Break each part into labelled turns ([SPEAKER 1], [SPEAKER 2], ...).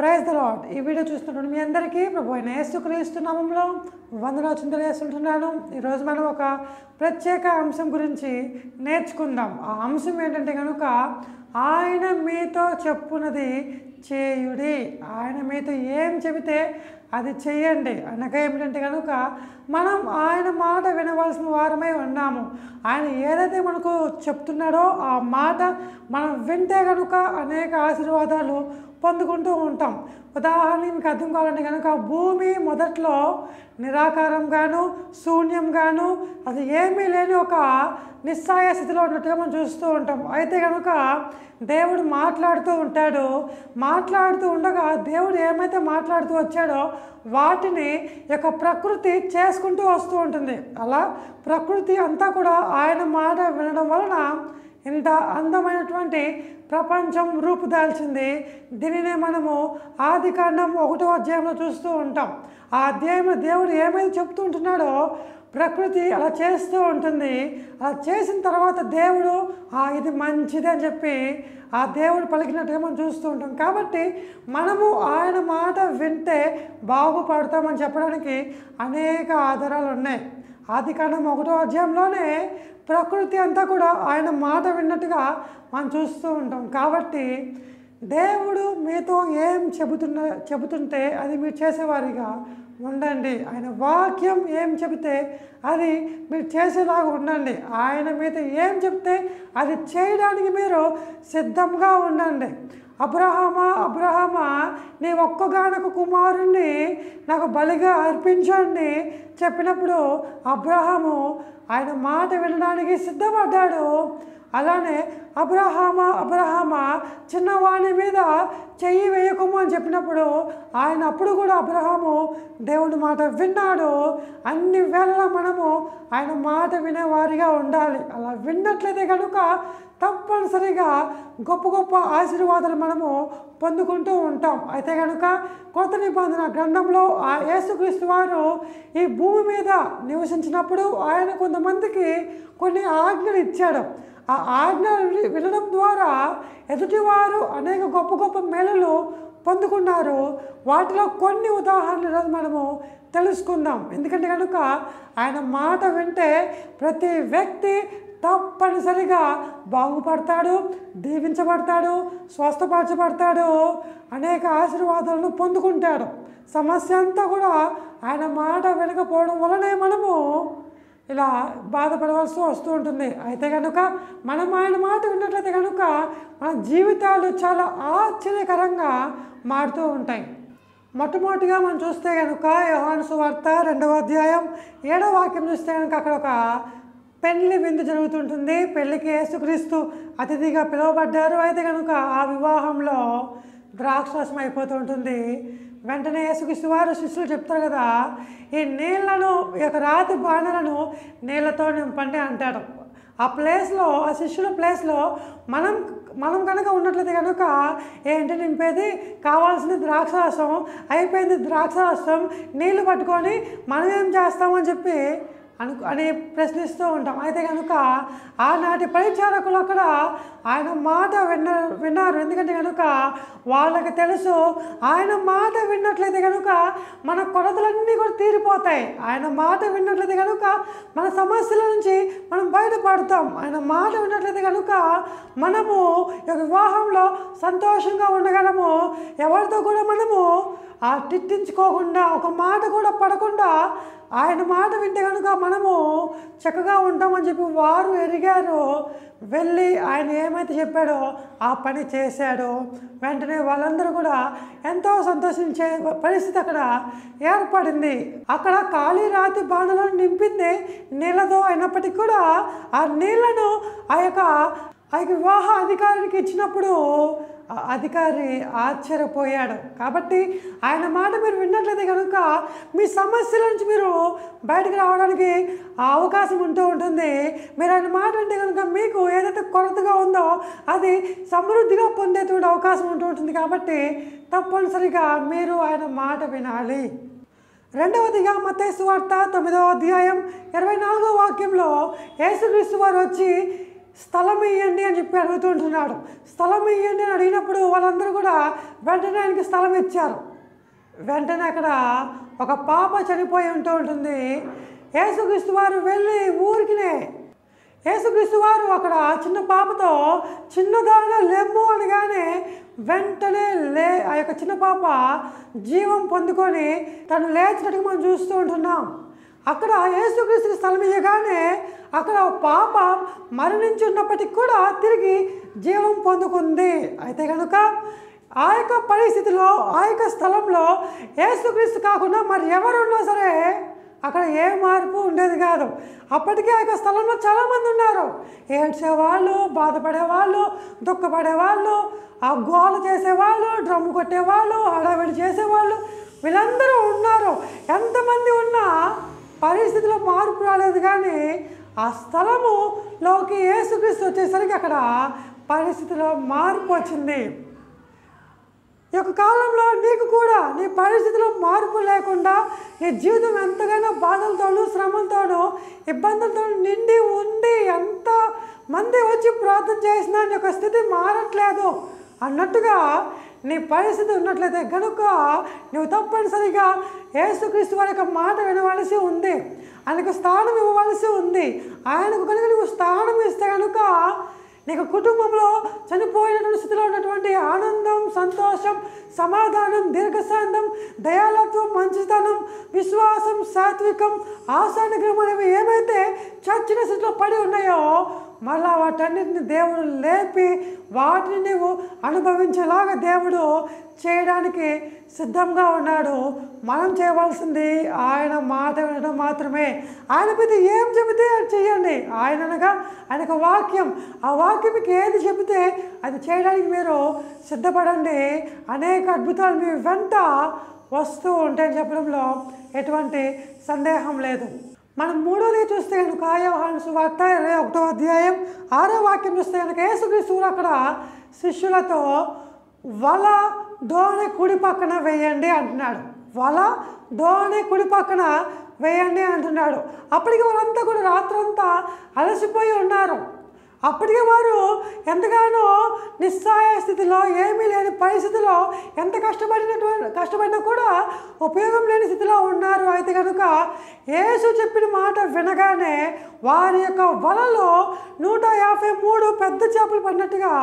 [SPEAKER 1] Praise the lord. ఈ video చూస్తున్నటువంటి మీ అందరికీ ప్రభు అయిన యేసుక్రీస్తు నామములో వందనాలు తెలియజేస్తున్నాను. ఈరోజు మనం ఒక ప్రత్యేక అంశం గురించి నేర్చుకుందాం. ఆ అంశం ఏంటంటే కనుక ఆయన మీతో చెప్పున్నది చేయుడి. ఆయన మీతో ఏం చెబితే అది చెయ్యండి అనగా ఏమిటంటే కనుక మనం ఆయన మాట వినవలసిన వారమై ఉన్నాము. ఆయన ఏదైతే మనకు చెప్తున్నాడో ఆ మాట మనం వింటే కనుక అనేక ఆశీర్వాదాలు పొందుకుంటూ ఉంటాం. ఉదాహరణకి మీకు అర్థం కావాలంటే కనుక భూమి మొదట్లో నిరాకారంగాను శూన్యంగాను అది ఏమీ లేని ఒక నిస్సాయ స్థితిలో ఉన్నట్టుగా మనం చూస్తూ ఉంటాం. అయితే కనుక దేవుడు మాట్లాడుతూ ఉంటాడు. మాట్లాడుతూ ఉండగా దేవుడు ఏమైతే మాట్లాడుతూ వచ్చాడో వాటిని యొక్క ప్రకృతి చేసుకుంటూ వస్తూ ఉంటుంది. అలా ప్రకృతి అంతా కూడా ఆయన మాట వినడం వలన ఇంత అందమైనటువంటి ప్రపంచం రూపుదాల్చింది. దీనినే మనము ఆదికాండం 1వ అధ్యాయంలో చూస్తూ ఉంటాం. ఆ అధ్యాయంలో దేవుడు ఏమైతే చెప్తూ ఉంటున్నాడో ప్రకృతి అలా చేస్తూ ఉంటుంది. అలా చేసిన తర్వాత దేవుడు ఇది మంచిది అని చెప్పి ఆ దేవుడు పలికినట్టుగా మనం చూస్తూ ఉంటాం. కాబట్టి మనము ఆయన మాట వింటే బాగుపడతామని చెప్పడానికి అనేక ఆధారాలు ఉన్నాయి. ఆదికాండం 1వ అధ్యాయంలోనే ప్రకృతి అంతా కూడా ఆయన మాట విన్నట్టుగా మనం చూస్తూ ఉంటాం. కాబట్టి దేవుడు మీతో ఏం చెబుతుంటే అది మీరు చేసేవారిగా ఉండండి. ఆయన వాక్యం ఏం చెబితే అది మీరు చేసేలాగా ఉండండి. ఆయన మీతో ఏం చెప్తే అది చేయడానికి మీరు సిద్ధంగా ఉండండి. అబ్రహామా నీ ఒక్కగానొక కుమారుణ్ణి నాకు బలిగా అర్పించండి చెప్పినప్పుడు అబ్రహాము ఆయన మాట వినడానికి సిద్ధపడ్డాడు. అలానే అబ్రహామా చిన్నవాణి మీద చెయ్యి వేయకము అని చెప్పినప్పుడు అప్పుడు కూడా అబ్రహాము దేవుడి మాట విన్నాడు. అన్ని వేళ మనము ఆయన మాట వినేవారిగా ఉండాలి. అలా విన్నట్లయితే కనుక తప్పనిసరిగా గొప్ప గొప్ప ఆశీర్వాదాలు మనము పొందుకుంటూ ఉంటాం. అయితే కనుక కొత్త నిబంధన గ్రంథంలో యేసుక్రీస్తు వారు ఈ భూమి మీద నివసించినప్పుడు ఆయన కొంతమందికి కొన్ని ఆజ్ఞలు ఇచ్చాడు. ఆ ఆజ్ఞలు వినడం ద్వారా ఎదుటివారు అనేక గొప్ప గొప్ప మేలులు పొందుకున్నారు. వాటిలో కొన్ని ఉదాహరణలు మనము తెలుసుకుందాం. ఎందుకంటే కనుక ఆయన మాట వింటే ప్రతి వ్యక్తి తప్పనిసరిగా బాగుపడతాడు, దీవించబడతాడు, స్వస్థపరచబడతాడు, అనేక ఆశీర్వాదాలను పొందుకుంటాడు. సమస్య అంతా కూడా ఆయన మాట వినకపోవడం వలనే మనము ఇలా బాధపడవలసి వస్తూ ఉంటుంది. అయితే కనుక మనం ఆయన మాట విన్నట్లయితే కనుక మన జీవితాలు చాలా ఆశ్చర్యకరంగా మారుతూ ఉంటాయి. మొట్టమొదటిగా మనం చూస్తే కనుక యోహాను సువార్త 2వ అధ్యాయం 7వ వాక్యం చూస్తే కనుక అక్కడ ఒక పెళ్లి విందు జరుగుతుంటుంది. పెళ్లికి యేసుక్రీస్తు అతిథిగా పిలువబడ్డారు. అయితే కనుక ఆ వివాహంలో ద్రాక్షరసం అయిపోతూ ఉంటుంది. వెంటనే యేసుక్రీస్తు వారు శిష్యులు చెప్తారు కదా, ఈ నీళ్లను ఈ యొక్క రాతి బాణలను నీళ్లతో నింపండి అంటాడు. ఆ ప్లేస్లో ఆ శిష్యుల ప్లేస్లో మనం కనుక ఉన్నట్లయితే కనుక ఏంటి నింపేది, కావాల్సింది ద్రాక్షరసం, అయిపోయింది ద్రాక్షరసం, నీళ్లు పట్టుకొని మనం ఏం చేస్తామని చెప్పి అని ప్రశ్నిస్తూ ఉంటాం. అయితే కనుక ఆనాటి పరిచారకులు అక్కడ ఆయన మాట విన్నారు. ఎందుకంటే కనుక వాళ్ళకి తెలుసు ఆయన మాట విన్నట్లయితే కనుక మన కొరతలన్నీ కూడా తీరిపోతాయి. ఆయన మాట విన్నట్లయితే కనుక మన సమస్యల నుంచి మనం బయటపడతాం. ఆయన మాట విన్నట్లయితే కనుక మనము వివాహంలో సంతోషంగా ఉండగలము. ఎవరితో కూడా మనము తిట్టించుకోకుండా ఒక మాట కూడా పడకుండా ఆయన మాట వింటే కనుక మనము చక్కగా ఉంటామని చెప్పి వారు ఎరిగారు. వెళ్ళి ఆయన ఏమైతే చెప్పాడో ఆ పని చేశాడు. వెంటనే వాళ్ళందరూ కూడా ఎంతో సంతోషించే పరిస్థితి అక్కడ ఏర్పడింది. అక్కడ ఖాళీ రాతి బాణలను నింపింది నీళ్ళతో అయినప్పటికీ కూడా ఆ నీళ్లను ఆ యొక్క వివాహ అధికారికి ఇచ్చినప్పుడు అధికారి ఆశ్చర్యపోయాడు. కాబట్టి ఆయన మాట మీరు విన్నట్లయితే కనుక మీ సమస్యల నుంచి మీరు బయటకు రావడానికి అవకాశం ఉంటూ ఉంటుంది. మీరు ఆయన మాట వింటే కనుక మీకు ఏదైతే కొరతగా ఉందో అది సమృద్ధిగా పొందేటువంటి అవకాశం ఉంటూ ఉంటుంది. కాబట్టి తప్పనిసరిగా మీరు ఆయన మాట వినాలి. రెండవదిగా మత్తయి సువార్త 9వ అధ్యాయం 24వ వాక్యంలో యేసుక్రీస్తు వారు వచ్చి స్థలం ఇవ్వండి అని చెప్పి అడుగుతుంటున్నాడు. స్థలం ఇవ్వండి అని అడిగినప్పుడు వాళ్ళందరూ కూడా వెంటనే ఆయనకి స్థలం ఇచ్చారు. వెంటనే అక్కడ ఒక పాప చనిపోయి ఉంటుంది. యేసుక్రీస్తు వారు వెళ్ళి ఊరికినే యేసుక్రీస్తు వారు అక్కడ చిన్న పాపతో చిన్నదాన లెమ్ము అనగానే వెంటనే ఆ యొక్క చిన్న పాప జీవం పొందుకొని తను లేచినట్టుగా మనం చూస్తూ ఉంటున్నాం. అక్కడ యేసుక్రీస్తుకి స్థలం ఇవ్వగానే అక్కడ పాప మరణించి ఉన్నప్పటికీ కూడా తిరిగి జీవం పొందుకుంది. అయితే కనుక ఆ యొక్క పరిస్థితిలో ఆ యొక్క స్థలంలో యేసుక్రీస్తు కాకుండా మరి ఎవరున్నా సరే అక్కడ ఏ మార్పు ఉండేది కాదు. అప్పటికే ఆ యొక్క స్థలంలో చాలామంది ఉన్నారు. ఏడ్చేవాళ్ళు, బాధపడేవాళ్ళు, దుఃఖపడేవాళ్ళు, ఆ గోల చేసేవాళ్ళు, డ్రమ్ము కొట్టేవాళ్ళు, హడావిడి చేసేవాళ్ళు, వీళ్ళందరూ ఉన్నారు. ఎంతమంది ఉన్నా పరిస్థితిలో మార్పు రాలేదు. కానీ ఆ స్థలములోకి యేసుక్రీస్తు వచ్చేసరికి అక్కడ పరిస్థితిలో మార్పు వచ్చింది. ఈ యొక్క కాలంలో నీకు కూడా నీ పరిస్థితిలో మార్పు లేకుండా నీ జీవితం ఎంతగానో బాధలతోనూ శ్రమలతోనూ ఇబ్బందులతో నిండి ఉండి ఎంతమంది వచ్చి ప్రార్థన చేసినా నీ యొక్క స్థితి మారట్లేదు అన్నట్టుగా నీ పరిస్థితి ఉన్నట్లయితే కనుక నువ్వు తప్పనిసరిగా యేసుక్రీస్తు వారి యొక్క మాట వినవలసి ఉంది. ఆయనకు స్థానం ఇవ్వవలసి ఉంది. ఆయనకు కనుక నువ్వు స్థానం ఇస్తే కనుక నీకు కుటుంబంలో చనిపోయినటువంటి స్థితిలో ఉన్నటువంటి ఆనందం, సంతోషం, సమాధానం, దీర్ఘశాంతం, దయాలత్వం, మంచితనం, విశ్వాసం, సాత్వికం, ఆశానిగ్రహం అనేవి ఏమైతే చచ్చిన స్థితిలో పడి ఉన్నాయో మళ్ళా వాటన్నిటిని దేవుడు లేపి వాటిని నీవు అనుభవించేలాగా దేవుడు చేయడానికి సిద్ధంగా ఉన్నాడు. మనం చేయవలసింది ఆయన మాట వినడం మాత్రమే. ఆయన మీద ఏం చెబితే అది చేయండి. ఆయన అనగా ఆయనకు వాక్యం, ఆ వాక్యం మీకు ఏది చెబితే అది చేయడానికి మీరు సిద్ధపడండి. అనేక అద్భుతాలు మీ వెంట వస్తూ ఉంటాయని చెప్పడంలో ఎటువంటి సందేహం లేదు. మనం మూడోది చూస్తే కనుక యోహాను సువార్త 21వ అధ్యాయం 6వ వాక్యం చూస్తే కనుక యేసుక్రీస్తు అక్కడ శిష్యులతో వల దోణి కుడి పక్కన వేయండి అంటున్నాడు. వల దోణి కుడి పక్కన వేయండి అంటున్నాడు. అప్పటికి వారంతా కూడా రాత్రంతా అలసిపోయి ఉన్నారు. అప్పటికే వారు ఎంతగానో నిస్సహాయ స్థితిలో, ఏమీ లేని పరిస్థితిలో, ఎంత కష్టపడినా కూడా ఉపయోగం లేని స్థితిలో ఉన్నారు. అయితే కనుక యేసు చెప్పిన మాట వినగానే వారి యొక్క వలలో 153 పెద్ద చేపలు పడినట్టుగా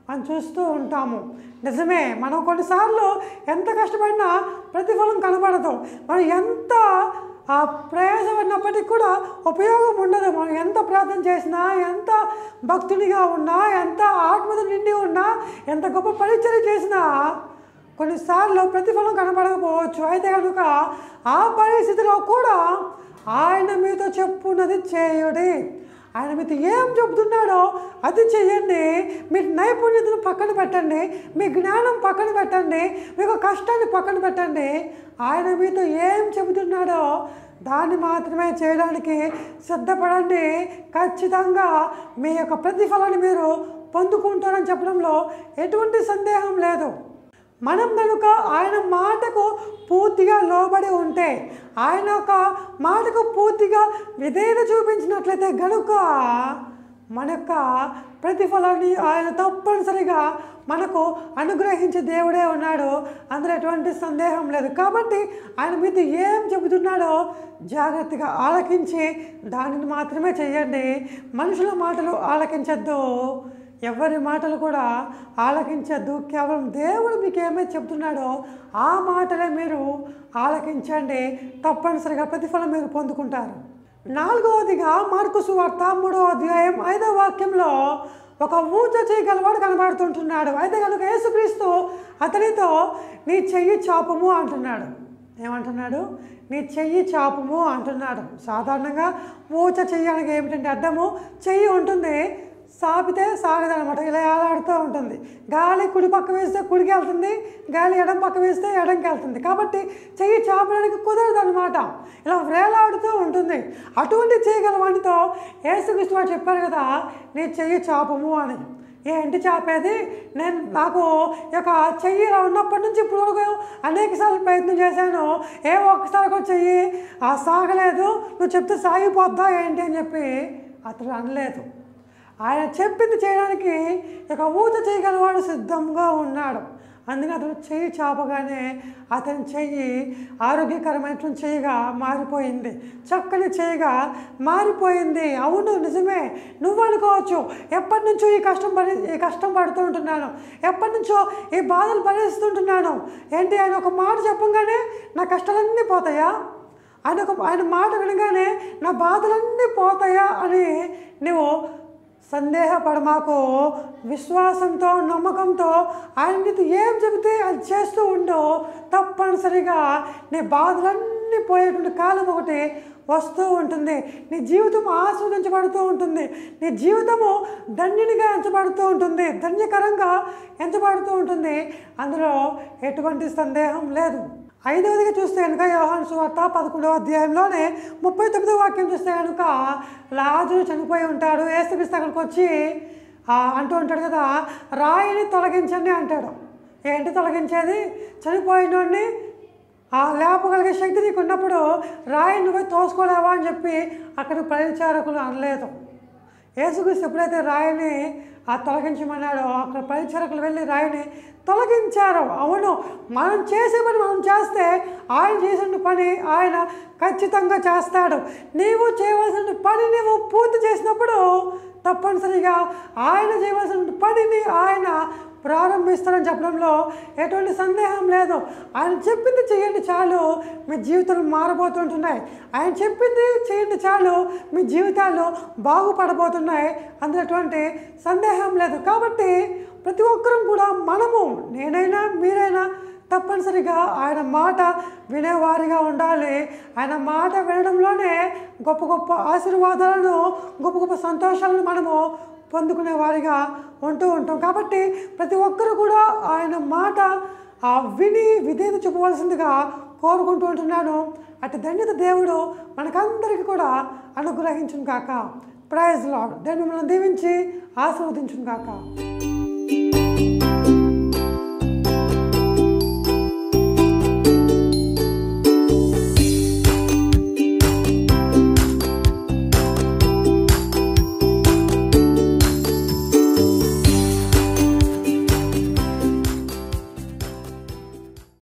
[SPEAKER 1] మనం చూస్తూ ఉంటాము. నిజమే, మనం కొన్నిసార్లు ఎంత కష్టపడినా ప్రతిఫలం కనబడదు. మనం ఎంత ప్రయాసపడినప్పటికీ కూడా ఉపయోగం ఉండదు. మనం ఎంత ప్రార్థన చేసినా, ఎంత భక్తునిగా ఉన్నా, ఎంత ఆత్మతో నిండి ఉన్నా, ఎంత గొప్ప పరిచర్య చేసినా కొన్నిసార్లు ప్రతిఫలం కనబడకపోవచ్చు. అయితే కనుక ఆ పరిస్థితిలో కూడా ఆయన మీతో చెప్పున్నది చేయుడి. ఆయన మీతో ఏం చెబుతున్నాడో అది చెయ్యండి. మీ నైపుణ్యతను పక్కన పెట్టండి, మీ జ్ఞానం పక్కన పెట్టండి, మీకు కష్టాన్ని పక్కన పెట్టండి. ఆయన మీతో ఏం చెబుతున్నాడో దాన్ని మాత్రమే చేయడానికి సిద్ధపడండి. ఖచ్చితంగా మీ యొక్క ప్రతిఫలాన్ని మీరు పొందుకుంటారని చెప్పడంలో ఎటువంటి సందేహం లేదు. మనం కనుక ఆయన మాటకు పూర్తిగా లోబడి ఉంటే, ఆయన యొక్క మాటకు పూర్తిగా విధేయత చూపించినట్లయితే కనుక మన యొక్క ప్రతిఫలాన్ని ఆయన తప్పనిసరిగా మనకు అనుగ్రహించే దేవుడే ఉన్నాడు. అందులో ఎటువంటి సందేహం లేదు. కాబట్టి ఆయన మీద ఏం చెబుతున్నాడో జాగ్రత్తగా ఆలకించి దానిని మాత్రమే చేయండి. మనుషుల మాటలు ఆలకించద్దు, ఎవరి మాటలు కూడా ఆలకించద్దు. కేవలం దేవుడు మీకు ఏమైతే చెబుతున్నాడో ఆ మాటలే మీరు ఆలకించండి. తప్పనిసరిగా ప్రతిఫలం మీరు పొందుకుంటారు. 4వదిగా మార్కు సువార్త 3వ అధ్యాయం 5వ వాక్యంలో ఒక ఊచ చేయగలవాడు కనబడుతుంటున్నాడు. అయితే కనుక యేసుక్రీస్తు అతనితో నీ చెయ్యి చాపము అంటున్నాడు. ఏమంటున్నాడు? నీ చెయ్యి చాపము అంటున్నాడు. సాధారణంగా ఊచ చెయ్యడానికి ఏమిటంటే అర్థము, చెయ్యి ఉంటుంది, సాపితే సాగదనమాట, ఇలా ఏలాడుతూ ఉంటుంది. గాలి కుడి పక్క వేస్తే కుడికి వెళ్తుంది, గాలి ఎడం పక్క వేస్తే ఎడంకి వెళ్తుంది. కాబట్టి చెయ్యి చాపడానికి కుదరదు అనమాట, ఇలా వేలాడుతూ ఉంటుంది. అటువంటి చేయగలవాడితో యేసుక్రీస్తు వారు చెప్పారు కదా, నీ చెయ్యి చాపము అని. ఏంటి చాపేది? నాకు యొక్క చెయ్యి ఇలా ఉన్నప్పటి నుంచి ఇప్పుడు వరకు అనేకసార్లు ప్రయత్నం చేశాను, ఒక్కసారి కూడా చెయ్యి సాగలేదు, నువ్వు చెప్తే సాగిపోద్దా ఏంటి అని చెప్పి అతడు అనలేదు. ఆయన చెప్పింది చేయడానికి ఇక ఊత చేయగలవాడు సిద్ధంగా ఉన్నాడు. అందుకని అతను చెయ్యి చాపగానే అతని చెయ్యి ఆరోగ్యకరమైనటువంటి చెయ్యిగా మారిపోయింది, చక్కని చెయ్యిగా మారిపోయింది. అవును, నిజమే. నువ్వు అనుకోవచ్చు, ఎప్పటి నుంచో ఈ కష్టం పడుతూ ఉంటున్నాను, ఎప్పటి నుంచో ఈ బాధలు భరిస్తుంటున్నాను. ఏంటి, ఆయన ఒక మాట చెప్పగానే నా కష్టాలన్నీ పోతాయా? ఆయన మాట వినగానే నా బాధలన్నీ పోతాయా అని నువ్వు సందేహపడమాకు. విశ్వాసంతో, నమ్మకంతో ఆయన నీతో ఏం చెబితే అది చేస్తూ ఉండు. తప్పనిసరిగా నీ బాధలన్నీ పోయేటువంటి కాలం ఒకటి వస్తూ ఉంటుంది. నీ జీవితం ఆస్వాదించబడుతూ ఉంటుంది. నీ జీవితము ధన్యునిగా ఎంచబడుతూ ఉంటుంది, ధన్యకరంగా ఎంచబడుతూ ఉంటుంది. అందులో ఎటువంటి సందేహం లేదు. 5వదిగా చూస్తే కనుక యోహాను సువార్త 11వ అధ్యాయంలోనే 39వ వాక్యం చూస్తే కనుక లాజరు చనిపోయి ఉంటాడు. యేసుక్రీస్తు అక్కడికి వచ్చి అంటూ ఉంటాడు కదా, రాయిని తొలగించండి అంటాడు. ఏంటి తొలగించేది? చనిపోయినోడిని లేపగలిగే శక్తి నీకు ఉన్నప్పుడు రాయి నువ్వే తోసుకోలేవా అని చెప్పి అక్కడ పరిచారకులు అనలేదు. యేసుక్రీస్తు ఎప్పుడైతే రాయిని తొలగించమన్నాడో అక్కడ పరిచారకులు వెళ్ళి రాయిని తొలగించారు. అవును, మనం చేసే పని మనం చేస్తే ఆయన చేసిన పని ఆయన ఖచ్చితంగా చేస్తాడు. నీవు చేయవలసిన పని నీవు పూర్తి చేసినప్పుడు తప్పనిసరిగా ఆయన చేయవలసిన పనిని ఆయన ప్రారంభిస్తారని చెప్పడంలో ఎటువంటి సందేహం లేదు. ఆయన చెప్పింది చేయండి చాలు, మీ జీవితాలు మారబోతుంటున్నాయి. ఆయన చెప్పింది చేయండి చాలు, మీ జీవితాలు బాగుపడబోతున్నాయి. అందులో ఎటువంటి సందేహం లేదు. కాబట్టి ప్రతి ఒక్కరూ కూడా మనము, నేనైనా మీరైనా తప్పనిసరిగా ఆయన మాట వినేవారిగా ఉండాలి. ఆయన మాట వినడంలోనే గొప్ప గొప్ప ఆశీర్వాదాలను, గొప్ప గొప్ప సంతోషాలను మనము పొందుకునే వారిగా ఉంటూ ఉంటాం. కాబట్టి ప్రతి ఒక్కరు కూడా ఆయన మాట విని విధేయత చూపవలసిందిగా కోరుకుంటూ ఉంటున్నాను. అటు ధన్యత దేవుడు మనకందరికీ కూడా అనుగ్రహించును కాక. Praise lord. దేవుడు మిమ్మల్ని దీవించి ఆశీర్వదించును కాక.